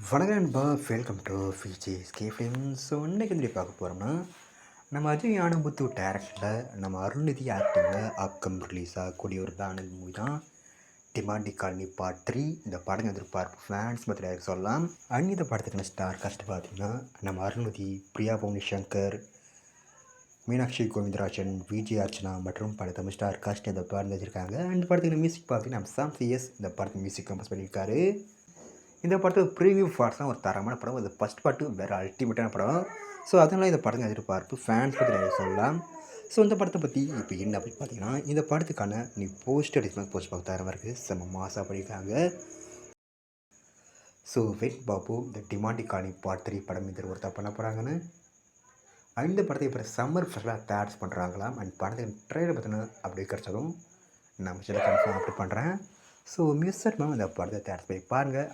வணக்கம் நண்பா, welcome to VJSK films. So இன்றைக்கி எப்படி பார்க்க போகிறோம்னா, நம்ம அஜய் ஆனமுத்து டேரக்டரில் நம்ம அருள்நிதி ஆக்டிங்கில் அப்கம் ரிலீஸ் ஆகக்கூடிய ஒரு தானல் மூவி தான் டிமாண்டி காலனி பார்ட் 3. இந்த படம் எதிர்பார்ப்பு ஃபேன்ஸ் மத்தியில் சொல்லலாம். அண்ட் இந்த படத்துக்கான ஸ்டார் காஸ்ட் பார்த்திங்கன்னா நம்ம அருள்நிதி, பிரியா பவானி சங்கர், மீனாட்சி கோவிந்தராஜன், விஜய் அர்ச்சனா மற்றும் பல தமிழ் ஸ்டார் காஸ்ட் இந்த படம் வச்சுருக்காங்க. அண்ட் படத்துக்கு மியூசிக் பார்த்தீங்கன்னா நம்ம சாம் சிஎஸ் இந்த படத்துக்கு மியூசிக் கம்போஸ் பண்ணியிருக்காரு. இந்த படத்தில் ப்ரீவியூ பார்ட்ஸ்லாம் ஒரு தரமான படம். அது ஃபஸ்ட் பார்ட்டு வேறு அல்டிமேட்டான படம். ஸோ அதனால் இந்த படத்தை எதிர்பார்ப்பு ஃபேன்ஸ் பற்றி நிறைய சொல்லலாம். ஸோ இந்த படத்தை பற்றி இப்போ என்ன அப்படின்னு பார்த்தீங்கன்னா, இந்த படத்துக்கான போஸ்டர் டிஸ்மெண்ட் போஸ்ட் பார்க்க தரமாக இருக்குது. செம்ம மாசாக பண்ணியிருக்காங்க. ஸோ வெயிட் பாபு இந்த டிமாண்டி காலனி பார்ட் 3 படம் இந்த ஒருத்தா பண்ண போகிறாங்கன்னு. இந்த படத்தை இப்போ சம்மர் ஃபஸ்ட்டாக தயாரிச்சு பண்ணுறாங்களாம். அண்ட் படத்துக்கு ட்ரெயிலர் பார்த்தீங்கன்னா அப்படி கிடச்சதும் நம்ம சில கன்ஃபார்ம் அப்படி பண்ணுறேன். ஸோ மியூசிக் இந்த படத்தை தயாரிச்சு போய் பாருங்கள்.